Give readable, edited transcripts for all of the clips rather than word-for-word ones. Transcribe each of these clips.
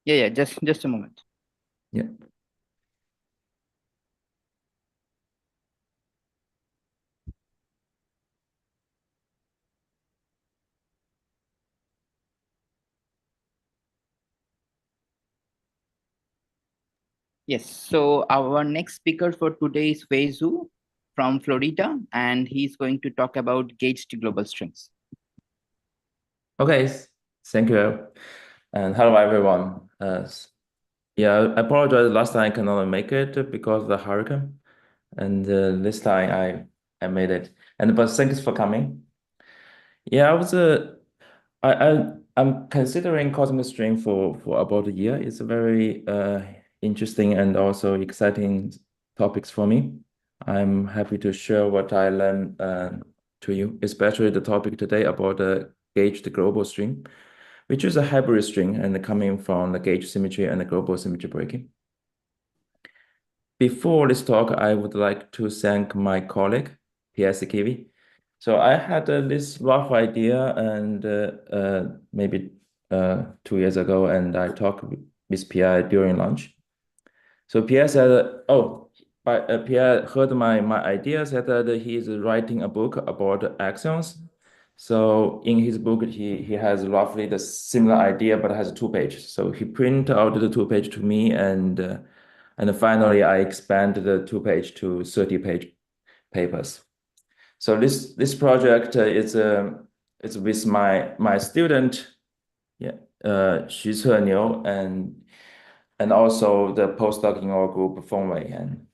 Yeah, just a moment. Yeah. Yes. So our next speaker for today is Wei Zhu from Florida, and he's going to talk about gauged global strings. Okay. Thank you. And hello, everyone. Yeah, I apologize. Last time I cannot make it because of the hurricane, and this time I made it. But thanks for coming. Yeah, I'm considering cosmic string for about a year. It's a very interesting and also exciting topics for me. I'm happy to share what I learned to you, especially the topic today about the gauged global string, which is a hybrid string and coming from the gauge symmetry and the global symmetry breaking. Before this talk, I would like to thank my colleague, P.S. Kiwi. So I had this rough idea and maybe 2 years ago, and I talked with Pierre during lunch. So Pierre said, "Oh, Pierre heard my idea, said that he is writing a book about axions. So in his book, he has roughly the similar idea, but has 2 pages. So he print out the 2 page to me, and finally I expand the 2 page to 30 page papers. So this project is with my student, yeah, Xu Ceniu, and also the postdoc in our group, Feng Wei. And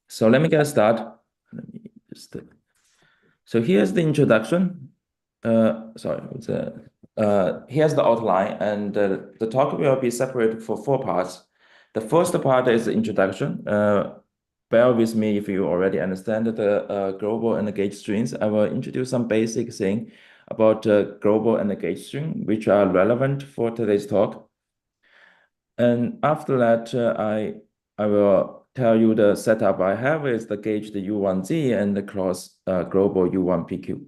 so let me get started. Let me just, so here's the introduction. Sorry, here's the outline, and the talk will be separated for 4 parts. The first part is the introduction. Bear with me if you already understand the global and the gauge strings. I will introduce some basic thing about global and the gauge string, which are relevant for today's talk. And after that, I will tell you the setup I have is the gauge the U1Z and the cross global U1PQ.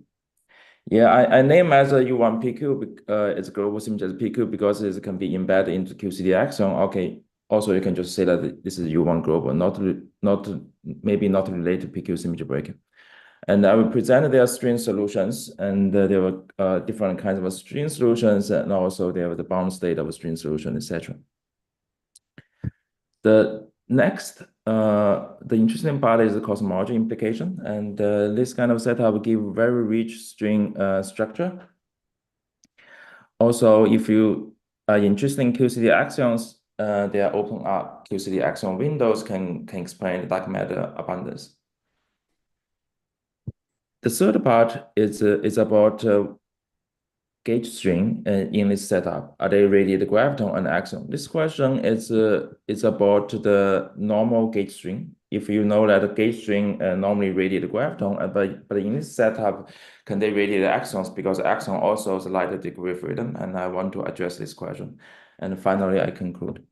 Yeah, I name as a U1PQ, it's global symmetry as PQ because it can be embedded into QCD axion. Okay, also you can just say that this is U1 global, maybe not related to PQ symmetry breaking. And I will present their string solutions, and there were different kinds of string solutions, and also there was the bound state of a string solution, etc. The next, the interesting part is the cosmology implication, and this kind of setup will give very rich string structure. Also, if you are interested in QCD axions, they are open up QCD axion windows can explain the dark matter abundance. The third part is about gauge string in this setup. Are they radiated graviton and axion? This question is about the normal gauge string. If you know that a gauge string normally radiate graviton, but in this setup, can they radiate axions? Because axion also is a lighter degree of freedom, and I want to address this question. And finally, I conclude.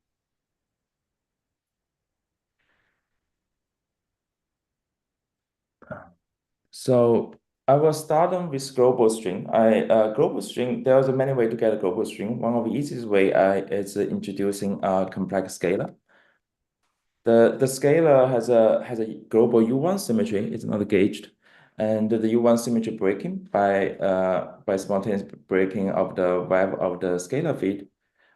So I will start on with global string. Global string, there's many ways to get a global string. One of the easiest way is introducing a complex scalar. The scalar has a global U1 symmetry. It's not gauged, and the U1 symmetry breaking by spontaneous breaking of the web of the scalar field.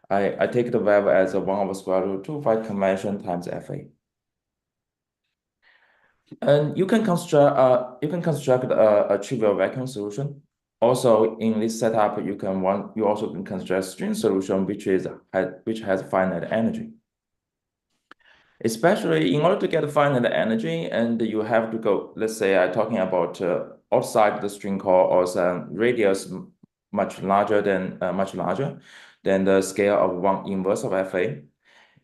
I take the web as a 1 over square root 2 phi convention times FA. And you can construct a trivial vacuum solution. Also, in this setup, you also can construct string solution which has finite energy. Especially in order to get finite energy, and you have to go. Let's say I'm talking about outside the string core or some radius much larger than the scale of 1 inverse of FA.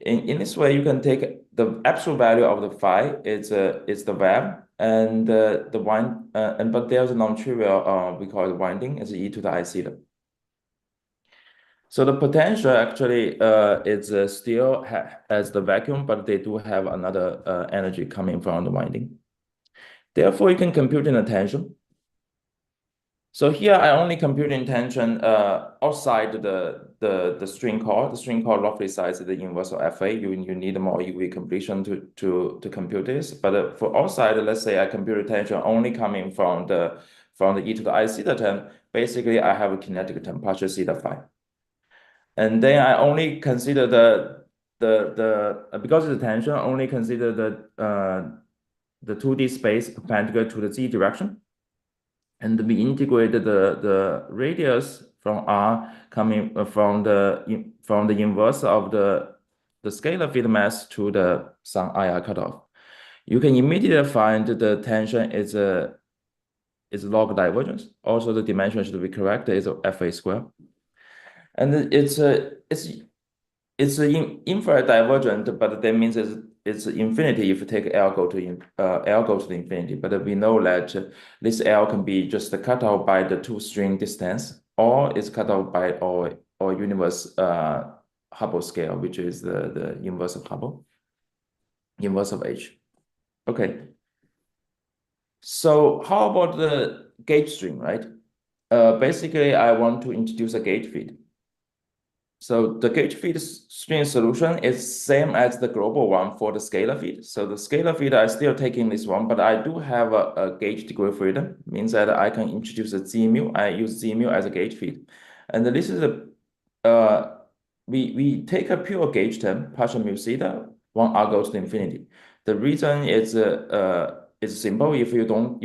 In this way, you can take the absolute value of the phi is the web, and but there's a non-trivial we call it winding is e to the I theta. So the potential actually is still as the vacuum, but they do have another energy coming from the winding. Therefore, you can compute in the tension. So here I only compute intention outside the string call. The string call roughly size is the inverse of FA. You need more UV completion to compute this. But for outside, let's say I compute intention only coming from the e to the I theta term. Basically, I have a kinetic term partial theta phi. And then I only consider because it's tension, I only consider the 2D space perpendicular to the z direction. And we integrate the radius from R coming from the inverse of the scalar field mass to the some IR cutoff. You can immediately find the tension is log divergence. Also, the dimension should be correct. Is FA square, and it's infrared divergent, but that means it's infinity if you take L go to the infinity. But we know that this L can be just cut off by the two string distance, or it's cut off by or universe Hubble scale, which is the inverse of Hubble, inverse of H. Okay. So how about the gauge string, right? Basically, I want to introduce a gauge feed. So the gauge feed string solution is same as the global one for the scalar feed. So the scalar feed, I still taking this one, but I do have a gauge degree freedom, means that I can introduce a Z mu. I use Z mu as a gauge feed. And this is we take a pure gauge term, partial mu theta, one R goes to infinity. The reason is simple. If you don't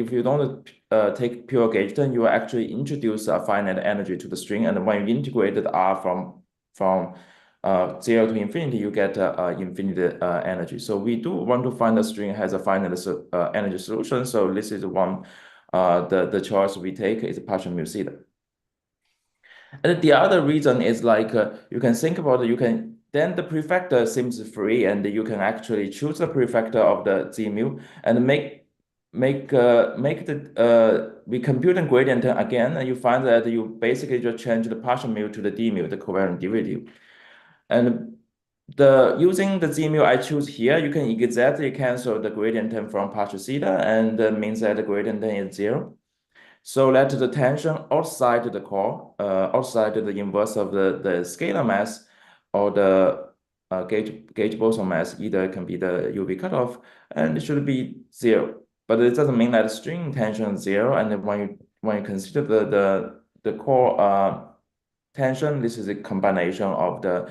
take pure gauge term, you actually introduce a finite energy to the string, and when you integrate the R from 0 to infinity, you get infinite energy. So we do want to find a string has a finite energy solution. So this is one, the choice we take is partial mu theta. And the other reason is like, you can think about it, then the prefactor seems free, and you can actually choose the prefactor of the Z mu and we compute the gradient again, and you find that you basically just change the partial mu to the d mu, the covariant derivative. And using the z mu I choose here, you can exactly cancel the gradient term from partial theta, and means that the gradient term is 0. So that the tension outside the core, outside the inverse of the scalar mass or the gauge boson mass, either can be the UV cutoff, and it should be 0. But it doesn't mean that string tension is 0. And when you consider the core tension, this is a combination of the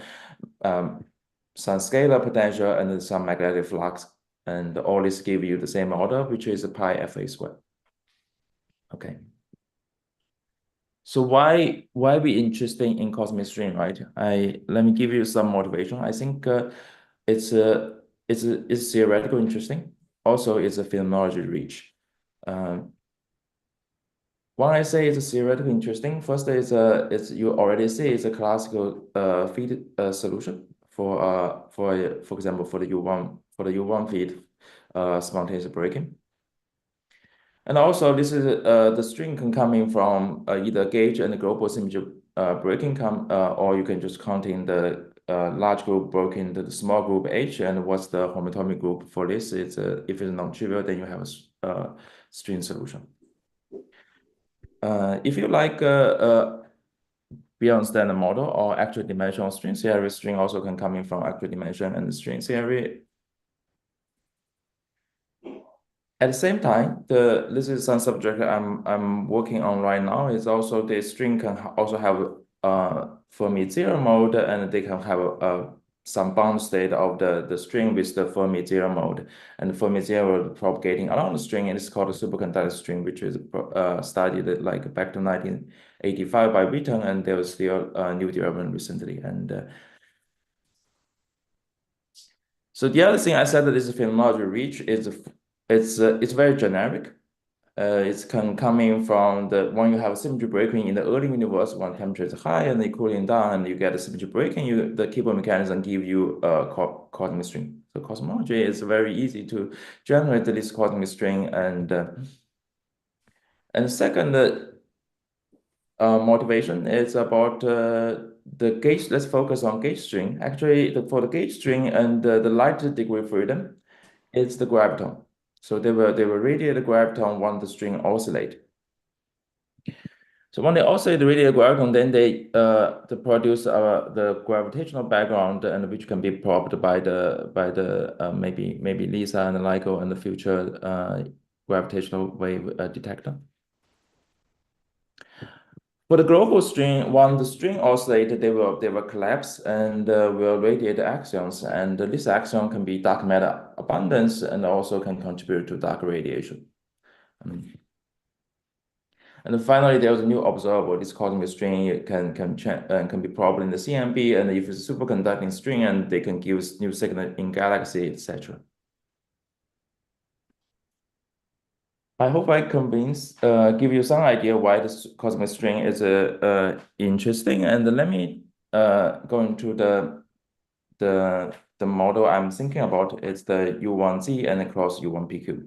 some scalar potential and some magnetic flux, and all this give you the same order, which is pi FA squared. Okay. So why be interested in cosmic string, right? Let me give you some motivation. I think it's theoretical interesting. Also, it's a phenomenology rich. When I say it's theoretically interesting, first is you already see it's a classical feed solution for example for the U1 feed spontaneous breaking. And also this is the string can come in from either gauge and global symmetry breaking or you can just count in the large group broken into the small group H, and what's the homotopy group for this? It's if it's non-trivial, then you have a string solution. If you like beyond standard model or actual dimensional string theory, string also can come in from actual dimension and string theory. At the same time, this is some subject I'm working on right now. Is also the string can also have Fermi zero mode, and they can have some bound state of the string with the Fermi zero mode, and Fermi zero propagating along the string, and it's called a superconductor string, which is studied like back to 1985 by Witten, and there was still new development recently. And so the other thing I said that is phenomenology reach is it's very generic. It's coming from when you have symmetry breaking in the early universe, when temperature is high and the cooling down, and you get a symmetry breaking, the Kipling mechanism give you a cosmic string. So cosmology is very easy to generate this cosmic string, and second motivation is about the gauge. Let's focus on gauge string. Actually, for the gauge string and the light degree freedom, it's the graviton. So they will radiate the graviton when the string oscillate. So when they oscillate the radial gravitron, then they produce the gravitational background, and which can be probed by the maybe LISA and LIGO and the future gravitational wave detector. For the global string, when the string oscillated, they will collapse and will radiate axions, and this axion can be dark matter abundance and also can contribute to dark radiation. And then finally, there's a new observable. This cosmic string can be probed in the CMB, and if it's a superconducting string, and they can give new signal in galaxy, etc. I hope I give you some idea why this cosmic string is interesting. And let me go into the model I'm thinking about. It's the U1Z and the cross U1PQ.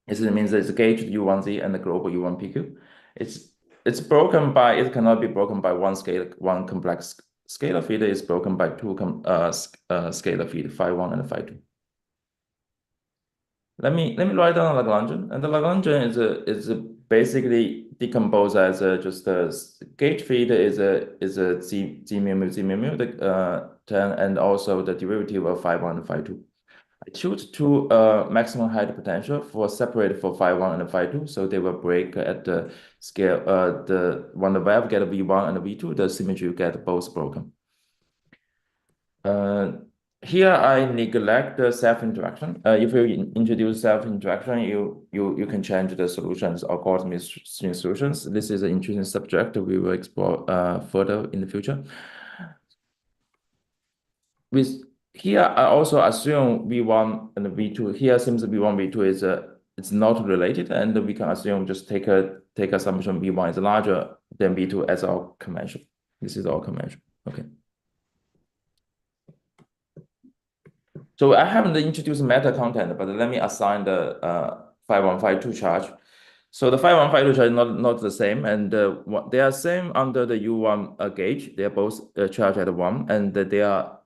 It means that it's gauged U1Z and the global U1PQ. It cannot be broken by one complex scalar field. It's broken by two scalar field, phi1 and phi2. Let me write down a Lagrangian, and the Lagrangian is basically decomposed as just a gauge field is a z mu mu and also the derivative of phi1 and phi2. I choose two maximum height potential for separated for phi1 and phi2, so they will break at the scale. When the wave get v1 and v2, the symmetry will get both broken. Here I neglect the self-interaction. If you introduce self-interaction, you can change the solutions, algorithmic string solutions. This is an interesting subject we will explore further in the future. Here I also assume V1 and V2. Here seems V1, V2 it's not related, and we can assume just take assumption V1 is larger than V2 as our convention. This is our convention. Okay. So I haven't introduced meta content, but let me assign the phi1, phi2 charge. So the phi1, phi2 charge is not the same, and they are same under the U1 gauge. They are both charged at 1, and they are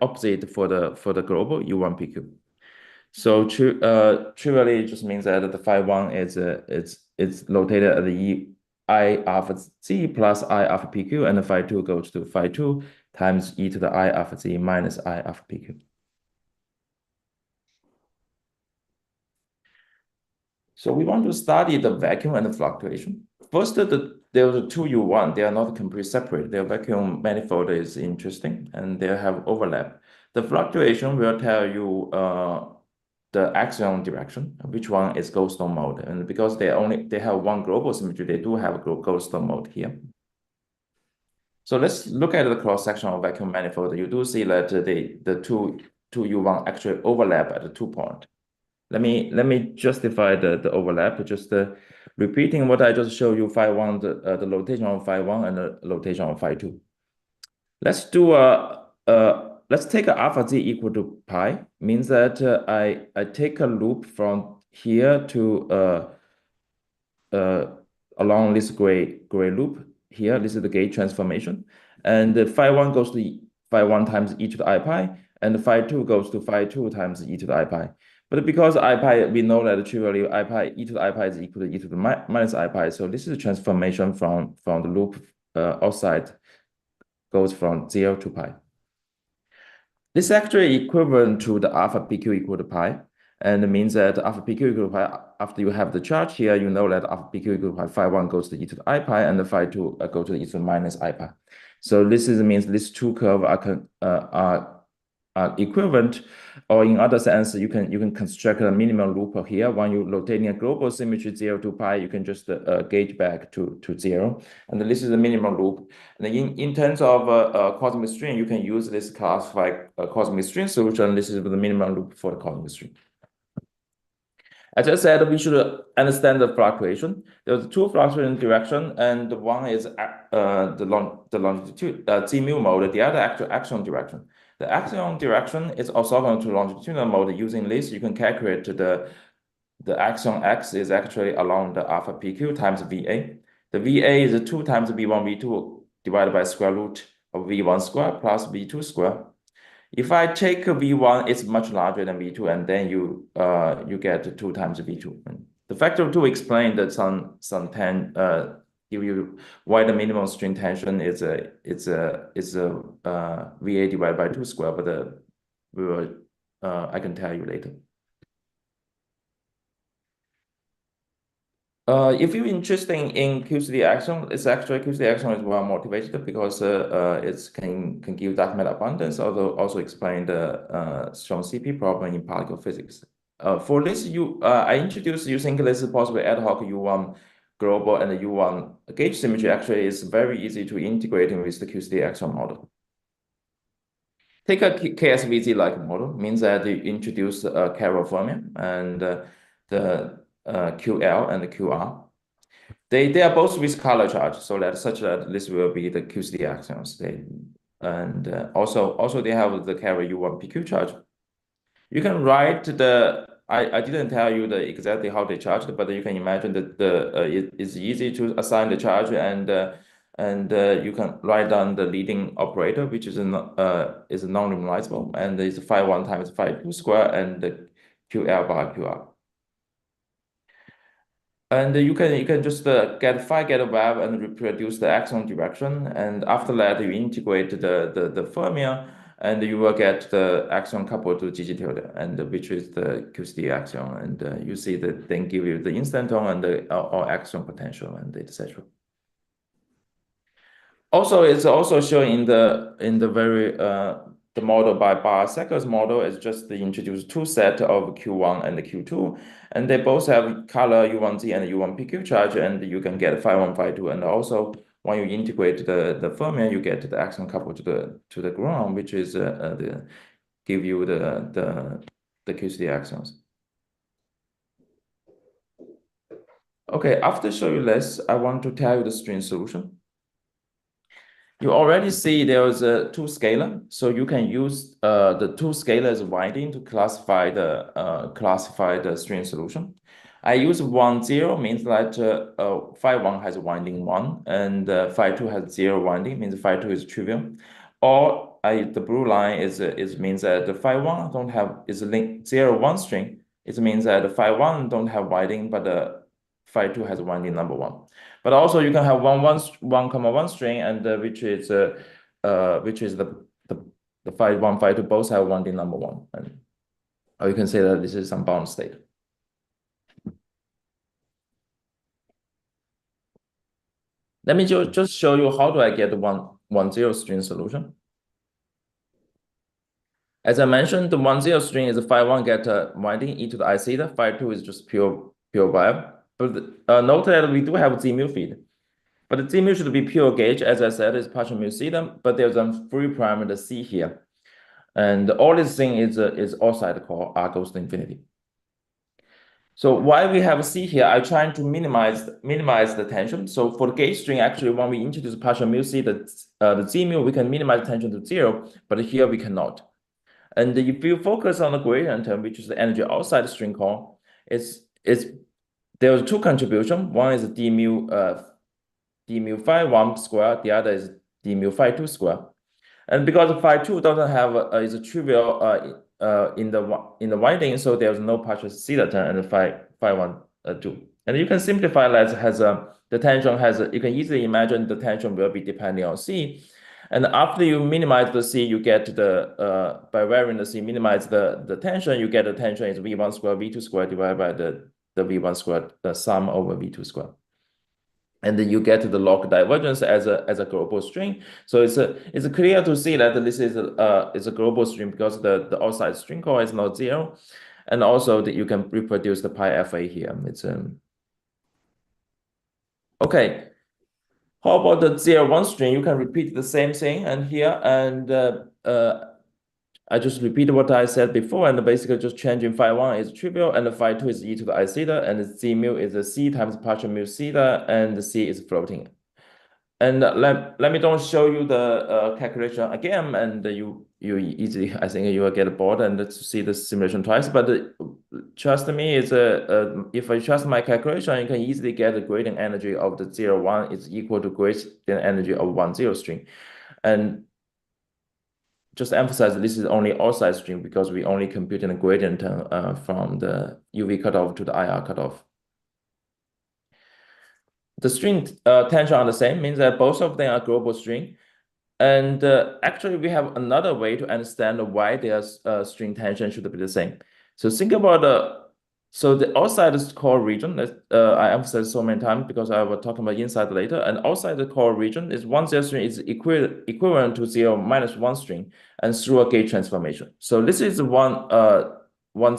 opposite for the global U1PQ. So trivially, it just means that the phi1 it's located at the I alpha z plus I alpha PQ, and the phi2 goes to phi2 times e to the I alpha z minus I alpha PQ. So we want to study the vacuum and the fluctuation. First, there are the two U1. They are not completely separate. Their vacuum manifold is interesting, and they have overlap. The fluctuation will tell you the axion direction, which one is Goldstone mode. And because they have one global symmetry, they do have a Goldstone mode here. So let's look at the cross-section of vacuum manifold. You do see that the two U1 actually overlap at the 2 point. Let me justify the overlap, just repeating what I just showed you, phi1, the rotation of phi1 and the rotation of phi2. Let's do let's take alpha z equal to pi, means that I take a loop from here to along this gray loop here. This is the gauge transformation, and the phi1 goes to phi1 times e to the I pi, and the phi2 goes to phi2 times e to the I pi. But because I pi, we know that trivially I pi e to the I pi is equal to e to the minus I pi. So this is a transformation from the loop outside goes from 0 to pi. This is actually equivalent to the alpha PQ equal to pi, and it means that alpha PQ equal to pi, after you have the charge here, you know that alpha PQ equal to pi, phi1 goes to e to the I pi, and the phi2 go to the e to the minus I pi. So this means these two curves are equivalent, or in other sense, you can construct a minimum loop here. When you rotating a global symmetry 0 to pi, you can just gauge back to 0, and this is a minimum loop. And in terms of cosmic string, you can use this classified cosmic string solution. This is the minimum loop for the cosmic string. As I said, we should understand the fluctuation. There's two fluctuation direction, and one is the longitude z mu mode. The other actual axion direction. The axion direction is orthogonal to longitudinal mode. Using this, you can calculate the axion x is actually along the alpha PQ times VA. The VA is 2 times V1, V2 divided by square root of V1 square plus V2 square. If I take V1, it's much larger than V2, and then you get 2 times V2. the factor to explain that some give you why the minimum string tension is a VA divided by 2 square, but we will I can tell you later. If you're interested in QCD action, it's actually QCD action is well motivated because it can give dark matter abundance, although also explain the strong CP problem in particle physics. For this, I introduced using this possible ad hoc U1 global and U1 gauge symmetry. Actually, it's very easy to integrate with the QCD action model. Take a KSVZ-like model, means that you introduce a Carroll fermion and the QL and the QR. They are both with color charge, so that such that this will be the QCD axions. Also they have the carry U1 PQ charge. You can write I didn't tell you exactly how they charged, but you can imagine that it is easy to assign the charge and you can write down the leading operator, which is non-normalizable, and it's phi1 times phi2 square and the QL by QR. And you can just get a web and reproduce the axion direction. And after that, you integrate the fermion, and you will get the axion coupled to GG tilde, and which is the QCD axion. And you see that then give you the instanton and the or axion potential and etc. Also, it's also shown in the very the model by Bar-Sekker's model is just the introduced two set of Q1 and the Q2, and they both have color U1Z and U1 PQ charge, and you can get phi1, phi2, and also when you integrate the fermion, you get the axion coupled to the ground, which is give you the QCD axions. Okay, after show you this, I want to tell you the string solution. You already see there's a two scalar, so you can use the two scalars winding to classify the string solution. I use 1, 0 means that phi1 has winding 1 and phi2 has 0 winding, means phi2 is trivial. Or the blue line means that the phi1 don't have is a link 0, 1 string. It means that the phi1 don't have winding, but the phi2 has winding number 1. But also you can have 1, comma 1 string, and which is the phi1, phi2 both have winding number 1, and or you can say that this is some bound state. Let me just show you how do I get the 1, 0 string solution. As I mentioned, the 1, 0 string is phi1 get winding e to the I theta, phi2 is just pure vibe. But note that we do have Z mu feed. But the Z mu should be pure gauge, as I said, is partial mu theta, but there's a free parameter C here. And all this thing is outside called R goes to infinity. So why we have C here, I'm trying to minimize the tension. So for the gauge string, actually, when we introduce partial mu theta, the Z mu, we can minimize tension to 0, but here we cannot. And if you focus on the gradient term, which is the energy outside string call, there's two contributions. One is d mu phi1 square, the other is d mu phi2 square. And because phi2 doesn't have is a trivial in the winding, so there's no partial theta term, and phi1 do. And you can simplify that as the tension has you can easily imagine the tension will be depending on C. And after you minimize the C, you get the by varying the C, minimize the tension, you get the tension is V1 square, V2 square divided by the V1 squared, the sum over V2 squared. And then you get the log divergence as a global string. So it's clear to see that this is a global string because the outside string call is not 0. And also that you can reproduce the pi FA here. It's okay. How about the 0, 1 string? You can repeat the same thing and here, and I just repeat what I said before, and basically just changing phi1 is trivial, and the phi2 is e to the I theta, and the Z mu is the C times partial mu theta, and the C is floating. And let me don't show you the calculation again, and you easily, I think you will get bored and see the simulation twice. But trust me, if I trust my calculation, you can easily get the gradient energy of the 0, 1 is equal to gradient energy of 1, 0 string. And just emphasize this is only outside string because we only computing the gradient from the UV cutoff to the IR cutoff. the string tension are the same, means that both of them are global string. And actually, we have another way to understand why their string tension should be the same. So think about the outside core region. I emphasize so many times because I will talk about inside later. And outside the core region is 1 0 string is equivalent to 0 minus 1 string, and through a gauge transformation. So this is one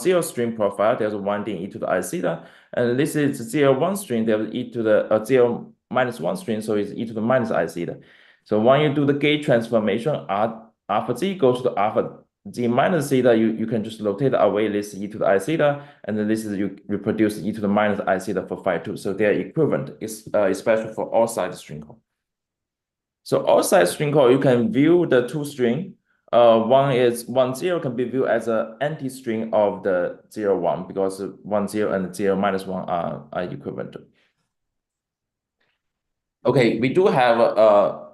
0 string profile. There's 1 being e to the I theta, and this is 0 1 string. There's e to the 0 minus 1 string, so it's e to the minus I theta. So when you do the gauge transformation, alpha z goes to alpha z minus theta, you can just rotate away this e to the I theta, and then this is you reproduce e to the minus I theta for phi 2. So they are equivalent, especially for outside string core. So outside string core, you can view the two string. One is 1 0 can be viewed as an anti-string of the 0 1 because 1 0 and 0 minus 1 are equivalent. Okay, we do have a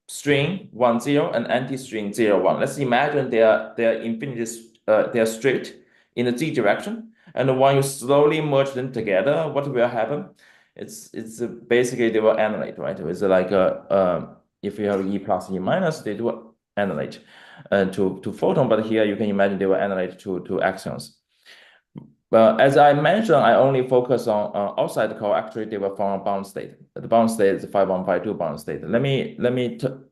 string 1 0 and anti-string 0 1. Let's imagine they are straight in the z direction, and when you slowly merge them together, what will happen? It's basically they will annihilate, right? It's like if you have e plus e minus, they do annihilate to photon, but here you can imagine they will annihilate to axions. As I mentioned, I only focus on outside the core. Actually, they were from a bound state. The bound state is 5152 bound state.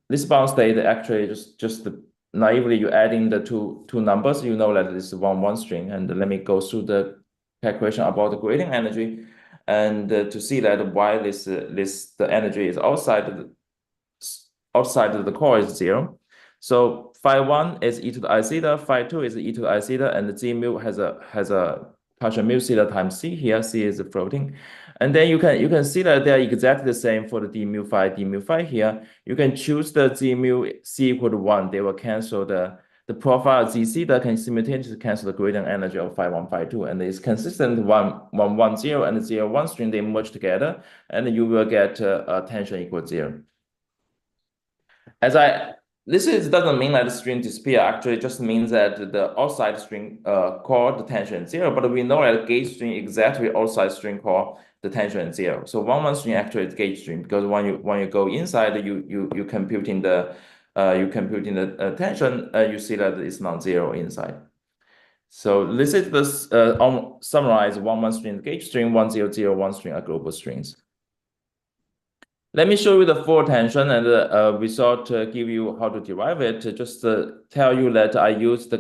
This bound state actually just naively you add in the two numbers, you know that this is one string. And let me go through the calculation about the gradient energy, and to see that why the energy is outside of the core is 0. So phi 1 is e to the I theta, phi 2 is e to the I theta, and the z mu has a partial mu theta times c here. C is floating, and then you can see that they are exactly the same for the d mu phi here. You can choose the z mu c equal to 1. They will cancel the profile z theta can simultaneously cancel the gradient energy of phi 1 phi 2, and it's consistent 1 1 0 and 0 1 string. They merge together, and you will get a tension equal 0. This doesn't mean that the string disappear. Actually, it just means that the outside string core the tension is 0. But we know that gauge string exactly outside string core the tension is 0. So 1 string actually is gauge string, because when you go inside, you computing the tension, you see that it's non-zero inside. So this is the summarize 1 string gauge string, 1 0 0 1 string are global strings. Let me show you the full tension, and we thought to give you how to derive it. Just tell you that I use the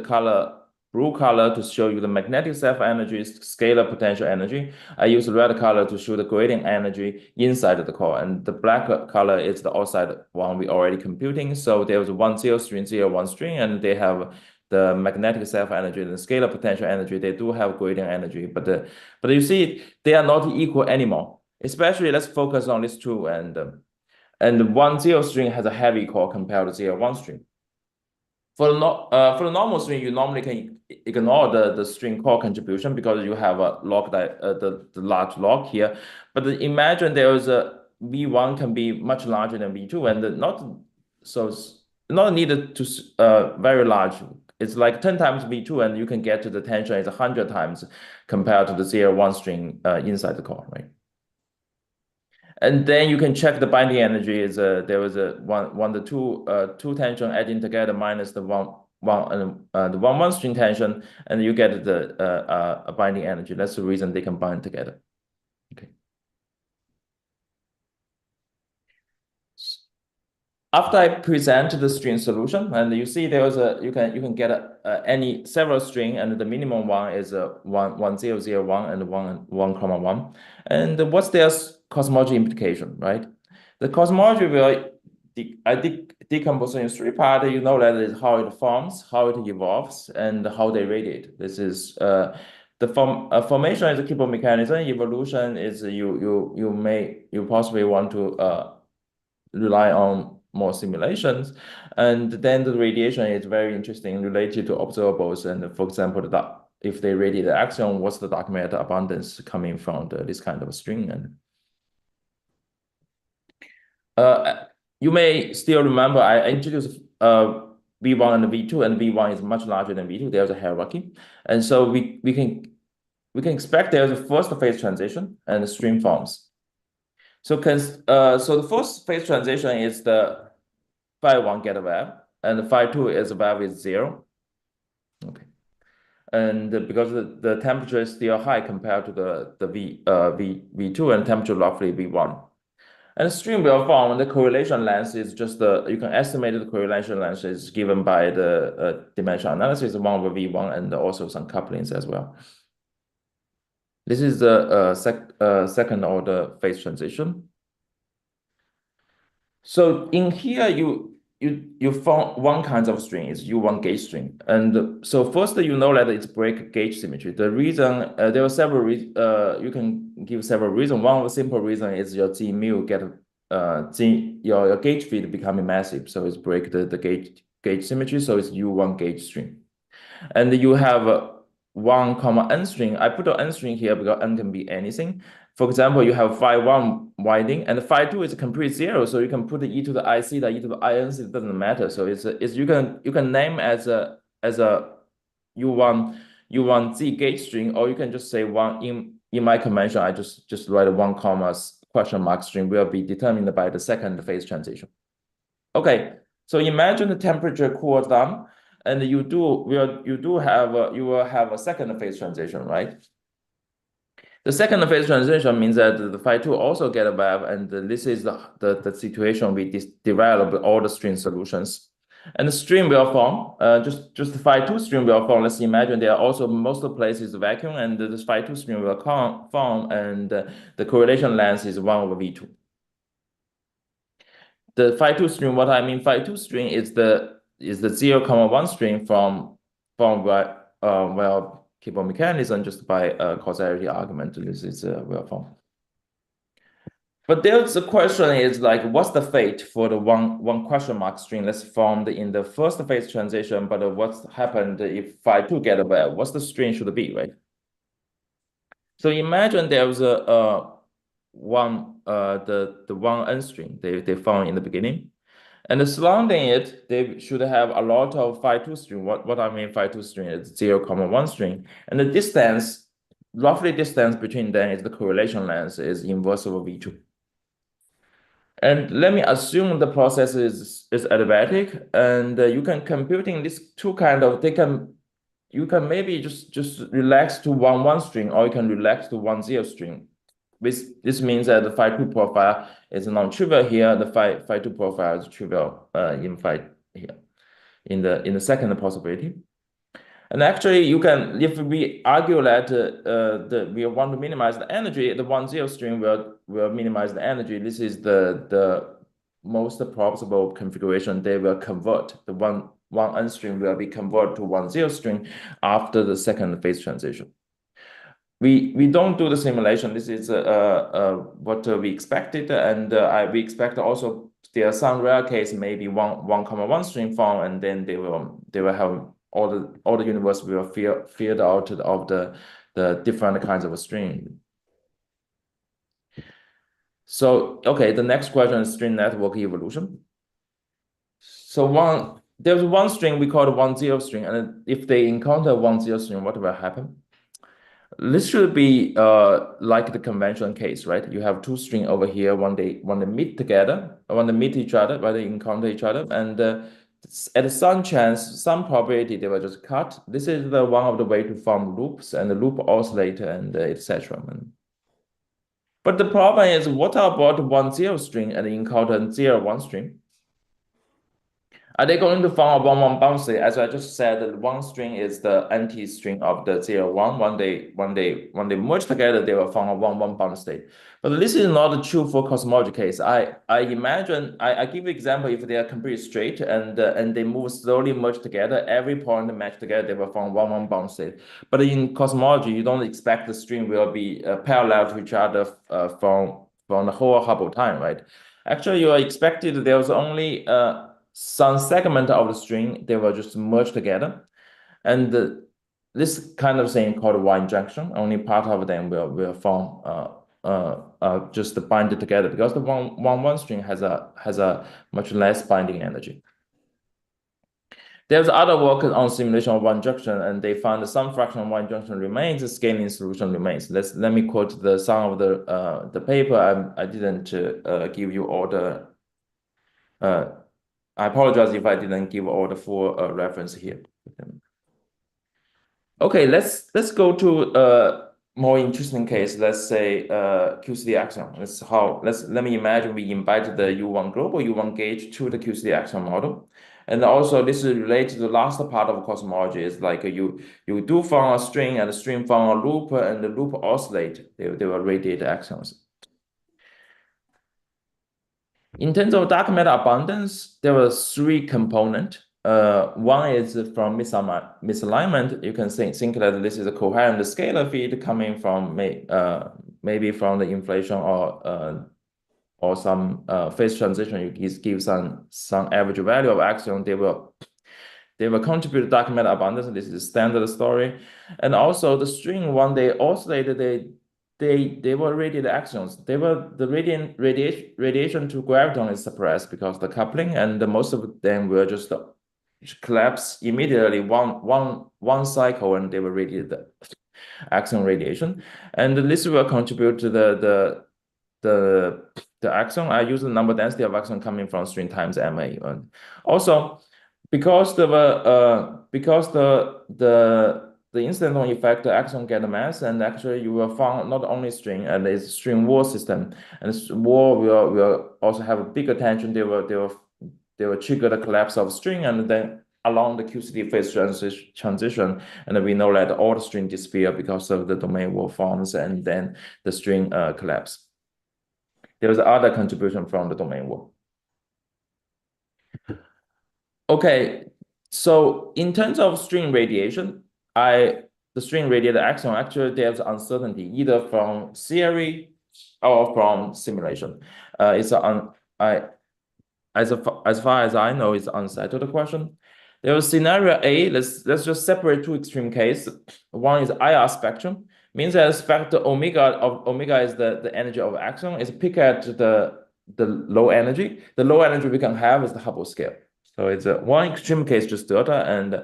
blue color to show you the magnetic self energy, scalar potential energy. I use the red color to show the gradient energy inside the core, and the black color is the outside one we already computing. So there was 1 0 string, 0 1 string, and they have the magnetic self energy and the scalar potential energy. They do have gradient energy, but you see they are not equal anymore. Especially, let's focus on these two, and 1 0 string has a heavy core compared to 0 1 string. For the normal string, you normally can ignore the string core contribution because you have a log the large log here. But imagine there is a V1 can be much larger than V2, and not needed to very large. It's like 10 times V2, and you can get to the tension is 100 times compared to the 0 1 string inside the core, right? And then you can check the binding energy is there was a two tension adding together minus the one and the 1 1 string tension, and you get the binding energy. That's the reason they can bind together. Okay. After I present the string solution, and you see there was you can get any several string, and the minimum one is 1 0 0 1 and 1 comma 1. And what's their cosmology implication, right? The cosmology will decompose in 3 parts. You know that is how it forms, how it evolves, and how they radiate. This is the formation is a Kipple mechanism. Evolution is you possibly want to rely on more simulations, and then the radiation is very interesting related to observables. And for example, if they radiate the axion, what's the dark matter abundance coming from this kind of string? And you may still remember I introduced V1 and V2, and V1 is much larger than V2. There's a hierarchy, and so we can expect there's a first phase transition and the string forms. So the first phase transition is the phi1 get wave, and phi2 is wave is 0. Okay. And because the temperature is still high compared to the V2 and temperature roughly V1. And the string will form, the correlation length is just you can estimate the correlation length is given by the dimension analysis, 1 over V1 and also some couplings as well. This is the second order phase transition. So in here, you found one kind of string is U1 gauge string. And so first, you know that it's break gauge symmetry. The reason, there are several reasons, you can give several reasons. One simple reason is your G mu get, your gauge field becoming massive. So it's break the gauge symmetry. So it's U1 gauge string. And you have 1 comma n string. I put an n string here because n can be anything. For example, you have phi1 winding and phi2 is complete 0, so you can put e to the I theta, e to the I n theta, it doesn't matter. So it's you can name as a u1 z gauge string, or you can just say one in my convention. I just write a 1 comma question mark string will be determined by the second phase transition. Okay, so imagine the temperature cools down, and you will have a second phase transition, right? The second phase transition means that the phi2 also get a wave, and this is the situation we develop all the string solutions. And the string will form, just the phi2 string will form. Let's imagine there are also most of the places vacuum, and this phi2 string will form, and the correlation length is 1 over V2. The phi2 string, what I mean phi2 string is the 0, 1 string from well, Kipple mechanism just by causality argument. This is well formed. But there's the question is like, what's the fate for the one question mark string that's formed in the first phase transition? But what's happened if phi2 get away? What's the string should be, right? So imagine there's the one n string they found in the beginning. And surrounding it, they should have a lot of phi2 string. What I mean phi2 string is 0, 1 string. And the distance, roughly distance between them is the correlation length is inverse over V2. And let me assume the process is adiabatic, and you can computing these two kind of, you can maybe just relax to 1 string, or you can relax to 1 string. This means that the phi2 profile is non-trivial here. The phi2 profile is trivial in phi here in the second possibility. And actually, you can, if we argue that we want to minimize the energy, the 1 string will minimize the energy. This is the most probable configuration. They will convert the one n string will be converted to 1 string after the second phase transition. We don't do the simulation. This is what we expected, and we expect also there are some rare case maybe 1 string form, and then they will have all the universe will filled out of the different kinds of string. So okay, the next question is string network evolution. So there's one string we call the 1 string, and if they encounter 1 string, what will happen? This should be like the conventional case, right? You have two strings over here when they meet together, when they meet each other, when they encounter each other, and at some chance, some probability they will just cut. This is one of the way to form loops and the loop oscillator and etc. But the problem is, what about 1 string and encounter 0 1 string? Are they going to form a 1 bound state? As I just said, the 1 string is the anti-string of the 0 1. When they merge together, they will form a 1 bound state. But this is not true for cosmology case. I imagine I give an example if they are completely straight and they move slowly merge together, every point match together, they will form 1 bound state. But in cosmology, you don't expect the string will be parallel to each other from the whole Hubble time, right? Actually, you are expected there's only some segment of the string, they will just merge together. And this kind of thing called Y injection, only part of them will form just bind together, because the one string has a much less binding energy. There's other work on simulation of one junction, and they found some fraction of one junction remains, the scaling solution remains. Let me quote some of the paper. I didn't give you all the. I apologize if I didn't give all the full reference here. Okay, let's go to a more interesting case. Let's say QCD axion. Let me imagine we invite the U1 global U1 gauge to the QCD axion model. And also this is related to the last part of cosmology. Is like you do form a string and a string form a loop and the loop oscillate. They will radiate axions. In terms of dark matter abundance, there were three components. One is from misalignment. You can think that this is a coherent scalar field coming from maybe from the inflation or some phase transition. You give some average value of axion. They will contribute to dark matter abundance. This is a standard story. And also the string, when they oscillated, they were radiated axions. The radiation to graviton is suppressed because of the coupling, and most of them will just collapse immediately one cycle, and they will radiate the axion radiation. And this will contribute to the axion. I use the number density of axion coming from string times MA. And also, because the incident effect, the axion get mass, and actually you will find not only string and it's string wall system, and this wall will also have a bigger tension. They will trigger the collapse of string, and then along the QCD phase transition, and we know that all the string disappear because of the domain wall forms, and then the string collapse. There was other contribution from the domain wall. Okay, so in terms of string radiation, the string radiated axion, actually there's uncertainty either from theory or from simulation. As far as I know, it's unsettled question. There was scenario A. Let's just separate two extreme cases. One is IR spectrum, means that spectrum omega is the energy of axion. Is pick at the low energy. The low energy we can have is the Hubble scale. So it's one extreme case, just delta. And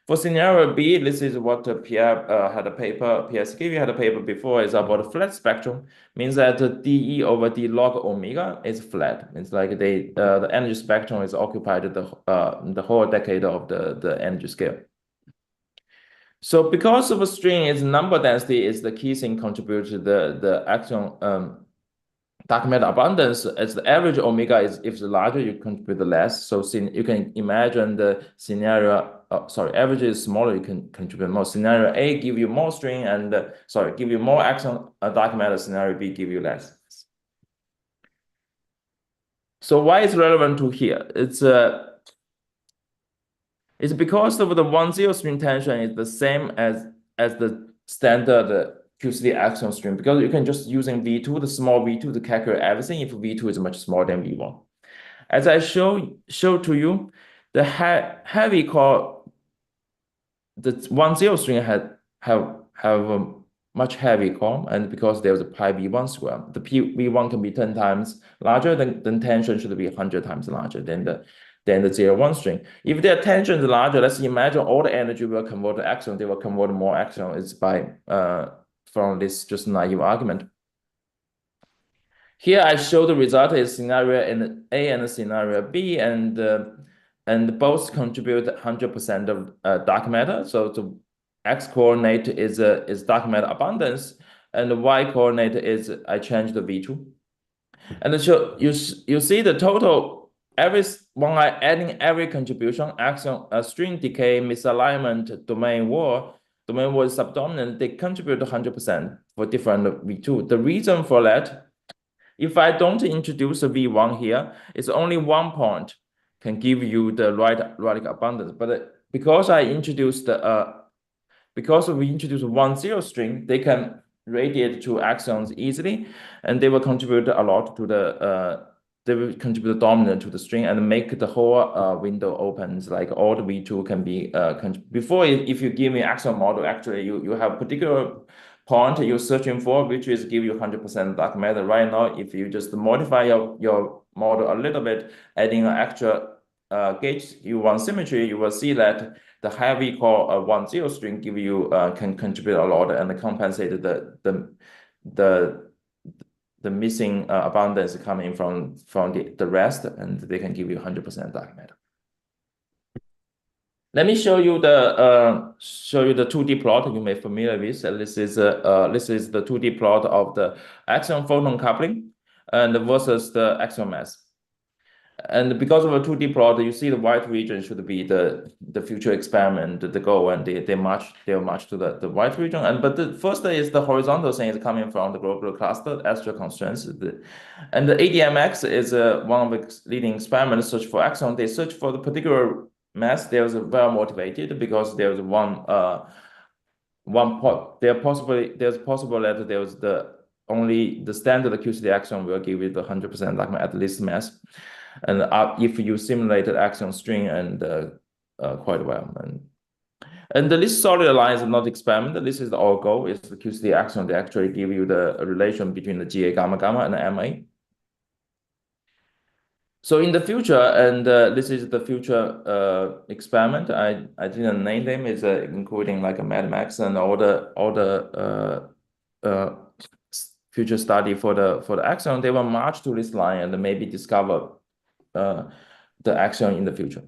for scenario B, this is what Pierre had a paper. Pierre Schiavi had a paper before. Is about a flat spectrum. Means that dE over d log omega is flat. It's like the energy spectrum is occupied the whole decade of the energy scale. So because of a string, its number density is the key thing contribute to the axion dark matter abundance. As the average omega is, if it's larger, you contribute less. So you can imagine the scenario. Average is smaller, you can contribute more. Scenario A give you more string, and give you more axion dark matter. Scenario B give you less. So why is relevant to here? It's because of the 1-0 string tension is the same as the standard QCD axion string, because you can just using V2, the small V2 to calculate everything if V2 is much smaller than V1. As I show to you, the heavy core, the 1-0 string have a much heavy core, and because there's a pi V1 square, the V1 can be 10 times larger, then tension should be 100 times larger than the 0-1 string. If their tension is larger, let's imagine all the energy will convert to axion. They will convert more axion. It's by from this just naive argument. Here I show the result is scenario A and scenario B, and both contribute 100% of dark matter. So the x coordinate is dark matter abundance, and the y coordinate is I change the V2. And so you see the total. When I adding every contribution, axion, string decay, misalignment, domain wall is subdominant, they contribute 100% for different V2. The reason for that, if I don't introduce a V1 here, it's only one point can give you the right abundance. But because we introduce 1-0 string, they can radiate to axions easily, and they will contribute a lot to they will contribute dominant to the string and make the whole window opens, like all the V2 can be before. If you give me axion model, actually you have particular point you're searching for, which is give you 100% dark matter. Right now, if you just modify your model a little bit, adding an extra gauge U1 symmetry, you will see that the heavy core 1,0 string give you can contribute a lot and compensate the missing abundance coming from the rest, and they can give you 100% dark matter. Let me show you the 2D plot you may be familiar with. This is the 2D plot of the axion photon coupling and versus the axion mass. And because of a 2D plot, you see the white region should be the future experiment, the goal, and they'll march to the white region. But the first is the horizontal thing is coming from the global cluster astral constraints. And the ADMX is one of the leading experiments search for axion. They search for the particular mass. There's a very motivated because there's there's possible that there's only the standard QCD axion will give you the 100% like at least mass. And if you simulated axion string and quite well. And this solid line is not experiment. This is our goal. Is the QCD axion. They actually give you the relation between the GA gamma gamma and the MA. So in the future, and this is the future experiment. I didn't name them. It's including like a Mad Max and all the future study for the axion. They will march to this line and maybe discover the axion in the future.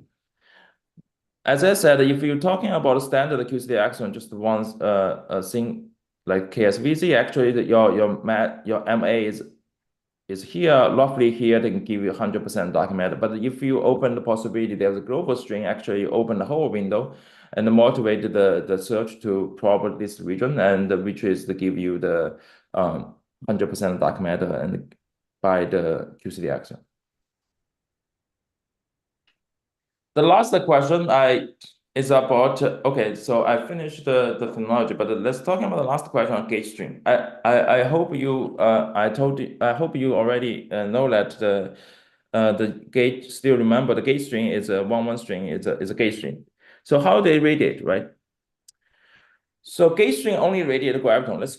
As I said, if you're talking about standard QCD axion, just one thing like KSVZ, actually your MA is here, roughly here, they can give you 100% dark matter. But if you open the possibility, there's a global string, actually you open the whole window and motivate the search to probe this region, and which is to give you the 100% dark matter and by the QCD axion. The last question is about okay. So I finished the phenomenology, but let's talk about the last question on gauge string. I hope you I hope you already know that the gauge still remember the gauge string is a 1,1 string is a gauge string. So how they radiate, right? So gauge string only radiate graviton. Let's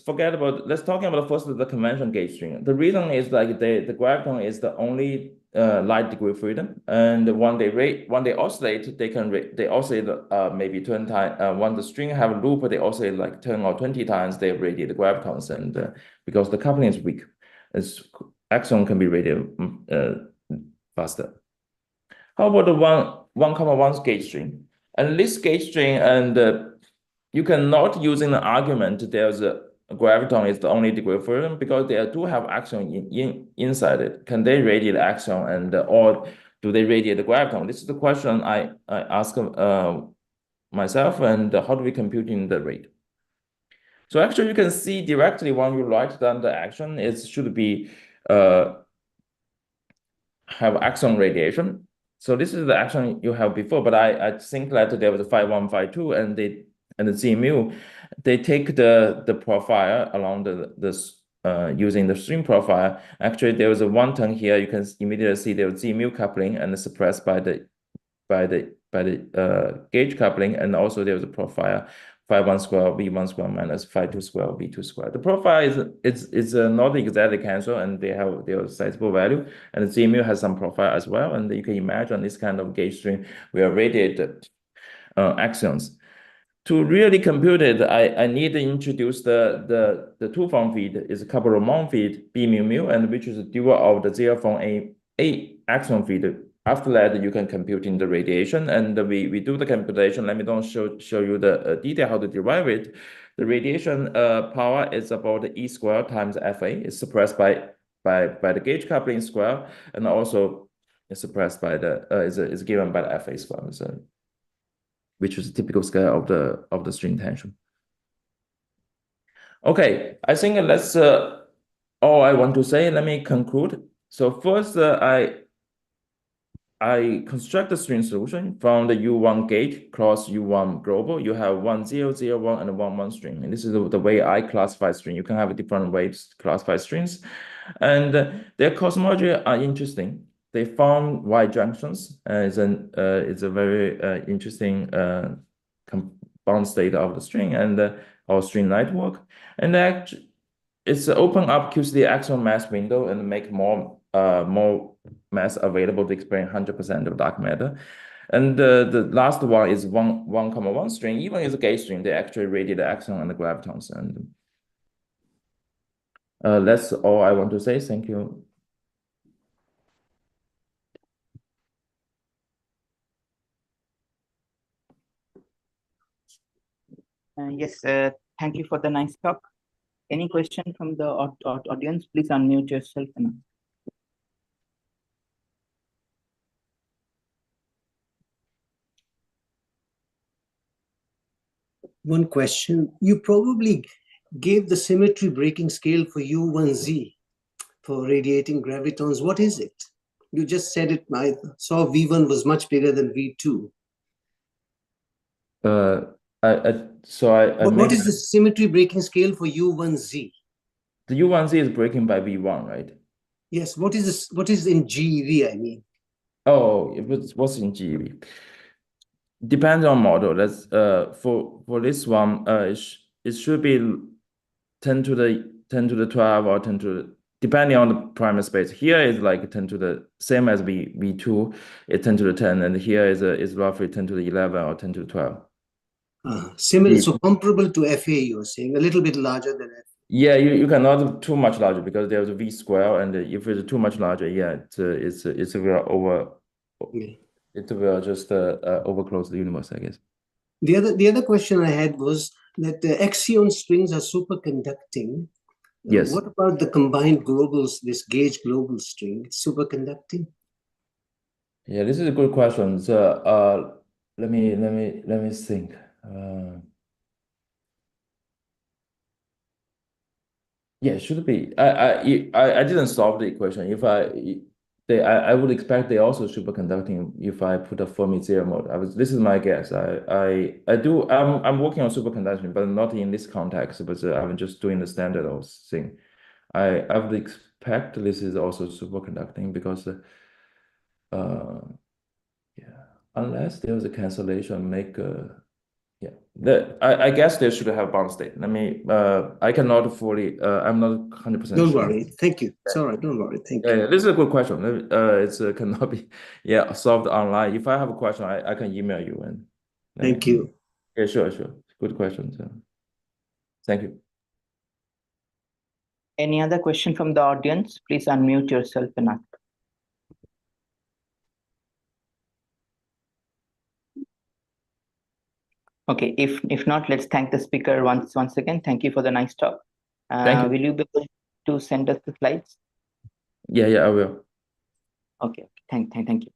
talking about first the conventional gauge string. The reason is like the graviton is the only light degree of freedom, and when they oscillate, they oscillate maybe 20 times. When the string have a loop, they oscillate like 10 or 20 times. They radiate the gravitons, and because the coupling is weak, axion can be radiated faster. How about the 1,1 gauge string? And this gauge string and you cannot using the argument there's a graviton is the only degree of freedom because they do have axion inside it. Can they radiate axion and or do they radiate the graviton? This is the question I ask myself, and how do we compute in the rate? So actually you can see directly when you write down the action, it should be have axion radiation. So this is the action you have before, but I think that there was a 5,1, 5,2, and the ZMU, they take the profile along using the stream profile. Actually, there was a 1 turn here. You can immediately see there was ZMU coupling and suppressed by the gauge coupling, and also there was a profile 5,1 square V1 square minus 5,2 square V2 square. The profile is not exactly cancel, and they have their sizable value, and the ZMU has some profile as well. And you can imagine this kind of gauge string will radiate axions. To really compute it, I need to introduce the two-form feed is a couple of Raman feed B mu mu, and which is a dual of the 0 from a axion feed. After that, you can compute in the radiation, and we do the computation. Let me don't show you the detail how to derive it. The radiation power is about E square times FA. It's suppressed by the gauge coupling square, and also is suppressed by the is given by the FA square. So, which is a typical scale of the string tension. Okay, I think that's all I want to say. Let me conclude. So first, I construct the string solution from the U1 gauge cross U1 global. You have 1, 0, 0, 1, and a 1, 1 string. And this is the way I classify string. You can have different ways to classify strings. And their cosmology are interesting. They form Y junctions. It's a very interesting bound state of the string and our string network. And it's open up QCD axial mass window and make more mass available to explain 100% of dark matter. And the last one is 1,1 string. Even if it's a gauge string, they actually radiate the axion and the gravitons. And that's all I want to say. Thank you. Yes, thank you for the nice talk. Any question from the audience? Please unmute yourself. One question. You probably gave the symmetry breaking scale for U1Z for radiating gravitons. What is it? You just said it. I saw V1 was much bigger than V2. What is the symmetry breaking scale for U1Z? The U1Z is breaking by V1, right? Yes. What is this? What is in GeV, I mean? Oh, what's in GeV? Depends on model. That's for this one, it should be 10 to the 12 or 10 to the, depending on the prime space. Here is like 10 to the same as V2, it's 10 to the 10, and here is roughly 10 to the 11 or 10 to the 12. Similar, so comparable to FA, you are saying, a little bit larger than FA. Yeah, you cannot too much larger because there's a V square, and if it's too much larger, yeah, it's will over. Okay. It will just overclose the universe, I guess. The other question I had was that the axion strings are superconducting. Yes. What about the combined globals, this gauge global string? It's superconducting? Yeah, this is a good question. So let me think. Yeah, it should be. I didn't solve the equation. If I would expect they also superconducting if I put a Fermi zero mode. This is my guess. I'm working on superconduction, but not in this context. But I'm just doing the standard thing. I would expect this is also superconducting because yeah, unless there's a cancellation, yeah. I guess they should have bound state. Let me. I cannot fully. I'm not 100% sure. Don't worry. Thank you. It's all right. Don't worry. Thank you. Yeah, this is a good question. It's cannot be solved online. If I have a question, I can email you and. Thank you. Yeah, sure. Good question. So. Thank you. Any other question from the audience? Please unmute yourself and ask. Okay, if not, let's thank the speaker once again. Thank you for the nice talk. Thank you. Will you be able to send us the slides? Yeah, I will. Okay, thank you.